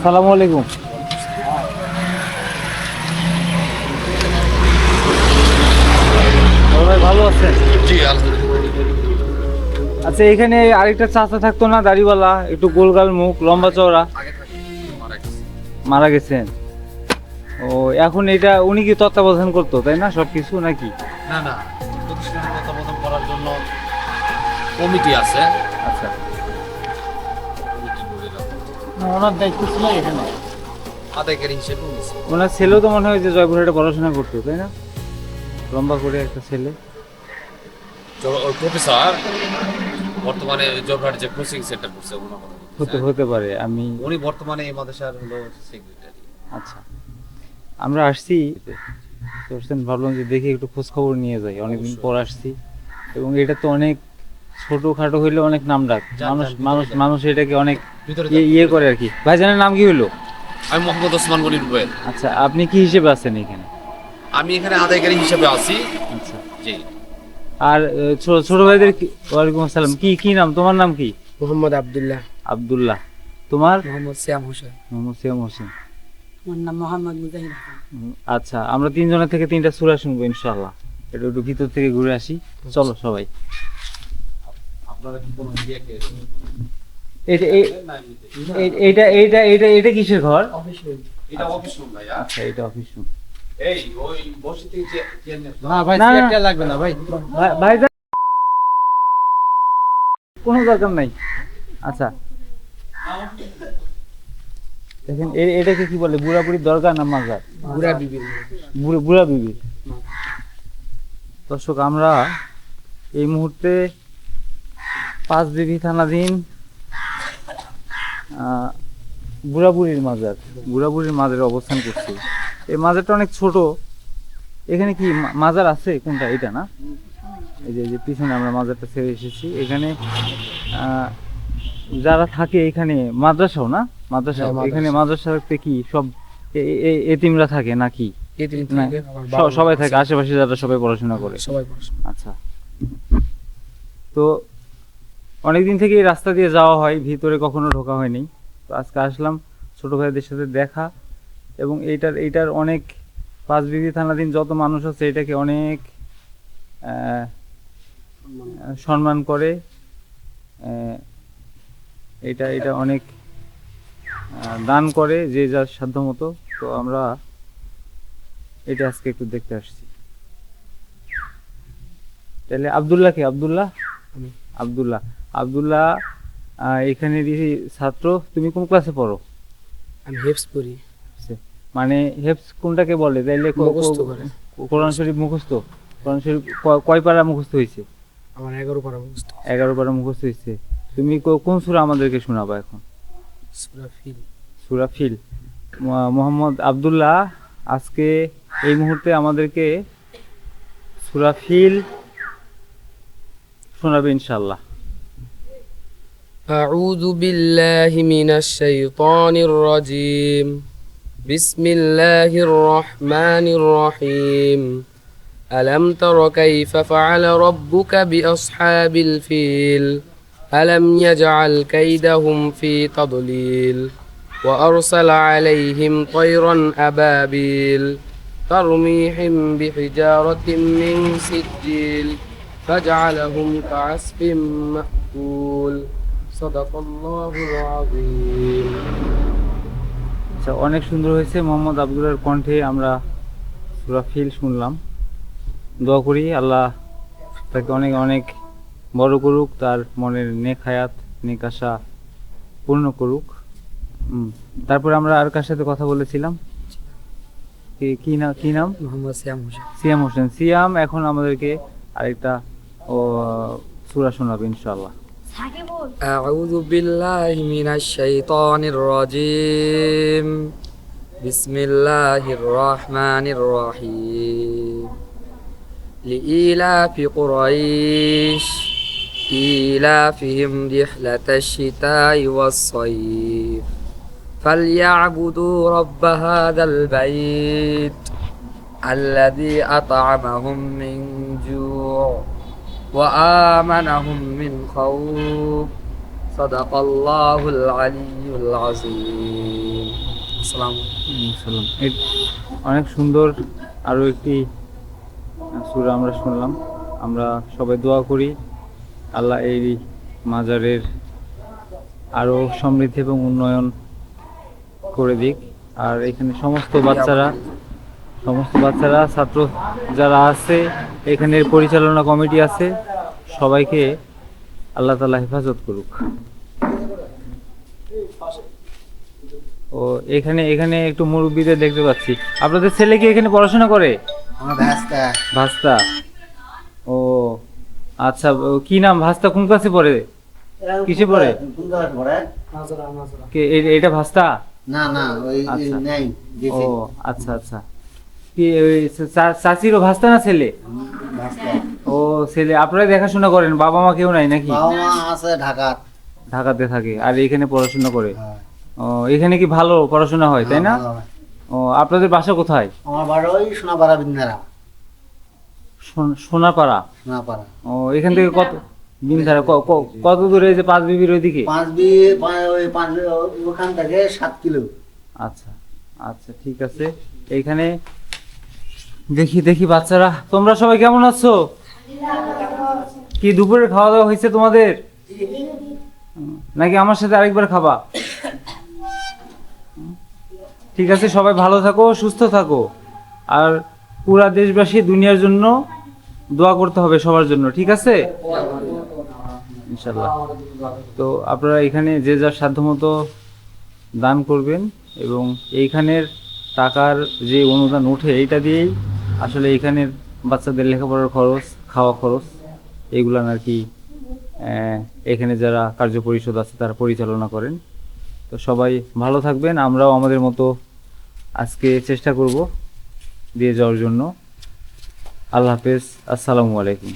আসসালামু আলাইকুম। বড় ভাই ভালো আছেন? জি আলহামদুলিল্লাহ। আচ্ছা, এখানে আরেকটা চাচা থাকতো না, দাড়িওয়ালা, একটু গোলগাল মুখ, লম্বা চওড়া, আগে থাকতে মারা গেছে। মারা গেছেন? ও, এখন এটা উনি কি তত্ত্বাবধান করতো তাই না সবকিছু নাকি? না না, প্রতিষ্ঠানের তত্ত্বাবধান করার জন্য কমিটি আছে। আচ্ছা, কমিটি করে রাখা। ওনার দায়িত্ব ছিল এখানে। আদায়কারী হিসেবে নিয়েছে। ওনার ছেলেও তো মনে হয় যে জয়পুরহাটে পড়াশোনা করতো তাই না? লম্বা করে একটা ছেলে। প্রফেসর বর্তমানে জবহাট যে কোচিং সেন্টার করছে ওনার কথা হতে বলতেছে। হতে পারে। আমি উনি বর্তমানে এই মাদ্রাসার হলো সেক্রেটারি। আচ্ছা, আমরা আসছি তো ভাবলাম যে দেখি একটু খোঁজ খবর নিয়ে যাই, অনেকদিন পর আসছি। এবং এটা তো অনেক ছোটখাটো হইলে অনেক নাম ডাক, যান, মানুষ ভিতরে মানুষ যান। মানুষ এটাকে অনেক ভিতরে ইয়ে করে আর কি। ভাইজানের নাম কি হইলো? আমি মোহাম্মদ ওসমান গনি রুবেল। আচ্ছা, আপনি কি হিসেবে আছেন এখানে? আমি এখানে আদায়কারী হিসেবে আছি। আচ্ছা, জি। আর ছোট ভাইদের ওয়ালাইকুম আসসালাম। কি কি নাম? তোমার নাম কি? মোহাম্মদ আব্দুল্লাহ। আব্দুল্লাহ। তোমার? মোহাম্মদ শ্যাম হোসেন। মোহাম্মদ সিয়াম হোসেন। আমার নাম মোহাম্মদ মুজাহিদ হাসান। আচ্ছা, আমরা তিনজনের থেকে তিনটা সূরা শুনবো ইনশাআল্লাহ। এটা একটু ভিতর থেকে ঘুরে আসি, চলো সবাই। আপনারা কি কোনো ইয়ে কে এটা এইটা এইটা এইটা এটা কিসের ঘর? এটা অফিস রুম ভাইয়া। আচ্ছা, এটা অফিস রুম। এই ওই বসে থেকে যে না ভাই, না, না। চেয়ারটা লাগবে না ভাই। ভাই কোনো দরকার নাই। আচ্ছা, দেখেন এটাকে কি বলে? বুড়াবুড়ির দরগা না মাজার? বুড়া বিবি। বুড়া বিবি। দর্শক, আমরা এই মুহূর্তে পাঁচবিবি থানাধীন বুড়াবুড়ির মাজারে অবস্থান করছি। এই মাজারটা অনেক ছোট। এখানে কি মাজার আছে? কোনটা? এটা না? এই যে পিছনে আমরা মাজারটা ছেড়ে এসেছি। এখানে যারা থাকে এখানে মাদ্রাসাও না? মাদ্রাসা। হ্যাঁ, মাদ্রাসা। এখানে মাদ্রাসাতে কি সব এতিমরা থাকে নাকি? এই তিন না, থেকে আমার বাবা সবাই মা থাকে, আছে। আশেপাশে যারা সবাই পড়াশোনা করে। সবাই পড়াশোনা। আচ্ছা, তো অনেকদিন থেকে এই রাস্তা দিয়ে যাওয়া হয়, ভিতরে কখনো ঢোকা হয়নি। তো আজকে আসলাম ছোট ভাইদের সাথে দেখা। এবং এইটার অনেক পাঁচবিবি থানাধীন যত মানুষ আছে এটাকে অনেক সম্মান করে। এটা অনেক দান করে যে যার সাধ্য মতো। তো আমরা এটা আজকে একটু দেখতে আসছি। তাহলে আব্দুল্লাহ কে? আব্দুল্লাহ আমি। আব্দুল্লাহ আব্দুল্লাহ এখানেরই ছাত্র। তুমি কোন ক্লাসে পড়ো? আমি হেফস পড়ি। মানে হেফস কোনটাকে বলে? তাইলে মুখস্থ করে। কোরআন শরীফ মুখস্থ? কোরআন শরীফ কয় পারা মুখস্থ হয়েছে? আমার 11 পারা মুখস্থ। 11 পারা মুখস্থ হয়েছে। তুমি কোন সূরা আমাদেরকে শোনাবা এখন? সূরা ফিল। সূরা ফিল। মোহাম্মদ আব্দুল্লাহ আজকে এই মুহূর্তে আমাদেরকে সূরা ফিল শোনাবে ইনশাআল্লাহ। أعوذ بالله من الشيطان الرجيم. بسم الله الرحمن الرحيم. ألم تر كيف فعل ربك بأصحاب الفيل ألم يجعل كيدهم في تضليل وأرسل عليهم طيرا أبابيل ترميهم بحجارة من سجيل فجعلهم كعصف مأكول صدق الله العظيم. আচ্ছা, অনেক সুন্দর হয়েছে মোহাম্মদ আব্দুল্লাহর কণ্ঠে আমরা সূরা ফিল শুনলাম। দোয়া করি আল্লাহ তাকে অনেক অনেক বড় করুক, তার মনের নেক হায়াত নেক আশা পূর্ণ করুক। তারপরে আমরা আর কার সাথে কথা বলেছিলাম? কি নাম? মোহাম্মদ শ্যাম হোসেন। সিয়াম হোসেন। সিয়াম এখন আমাদেরকে আরেকটা সূরা শোনাবে ইনশাআল্লাহ। أعوذ بالله من الشيطان الرجيم. بسم الله الرحمن الرحيم. لإيلاف قريش إيلافهم رحلة الشتاء والصيف فليعبدوا رب هذا البيت الذي أطعمهم من جوع وآمنهم من خوف সাদাকাল্লাহুল আলিয়্যুল আযীম। আসসালামু সালাম। অনেক সুন্দর আরও একটি সূরা আমরা শুনলাম। আমরা সবাই দোয়া করি আল্লাহ এই মাজারের আরও সমৃদ্ধি এবং উন্নয়ন করে দিক। আর এখানে সমস্ত বাচ্চারা ছাত্র যারা আছে, এখানের পরিচালনা কমিটি আছে, সবাইকে আল্লাহ তাআলা হেফাজত করুক। ও এখানে একটু মুরব্বীদের দেখতে পাচ্ছি। আপনাদের ছেলে কি এখানে পড়াশোনা করে? আমার ভাস্তা। ও আচ্ছা, কি নাম? ভাস্তা কোন ক্লাসে পড়ে? কিসে পড়ে? এটা ভাস্তা? না ওই আচ্ছা। নাই ও আচ্ছা আচ্ছা। কি ওই চাচিরও ভাস্তা না ছেলে? ও ছেলে। আপনারা দেখাশোনা করেন? বাবা মা কেউ নাই নাকি? বাবা মা আছে ঢাকাতে থাকে আর এখানে পড়াশোনা করে। ও এখানে কি ভালো পড়াশোনা হয় তাই না? ও আপনাদের বাসা কোথায়? আমার বাড়ি ওই সোনাপাড়া বিন্দারা। সোনাপাড়া। ও এখান থেকে কত বিন্ধারা কত দূরে? যে পাঁচ বিবির ওইদিকে? ওখান থেকে 7 কিলো। আচ্ছা আচ্ছা, ঠিক আছে। এইখানে দেখি বাচ্চারা, তোমরা সবাই কেমন আছো? কি দুপুরে খাওয়া দাওয়া হয়েছে তোমাদের? নাকি আমার সাথে আরেকবার খাবা? ঠিক আছে, সবাই ভালো থাকো, সুস্থ থাকো। আর পুরা দেশবাসী দুনিয়ার জন্য দোয়া করতে হবে সবার জন্য, ঠিক আছে ইনশাল্লাহ। তো আপনারা এখানে যে যার সাধ্যমতো দান করবেন, এবং এইখানের টাকার যে অনুদান উঠে এইটা দিয়েই আসলে এইখানের বাচ্চাদের লেখাপড়ার খরচ, খাওয়া খরচ, এগুলান আর কি এখানে যারা কার্য পরিষদ আছে তারা পরিচালনা করেন। তো সবাই ভালো থাকবেন, আমরাও আমাদের মতো আজকে চেষ্টা করব দিয়ে যাওয়ার জন্য। আল্লাহ হাফেজ, আসসালামু আলাইকুম।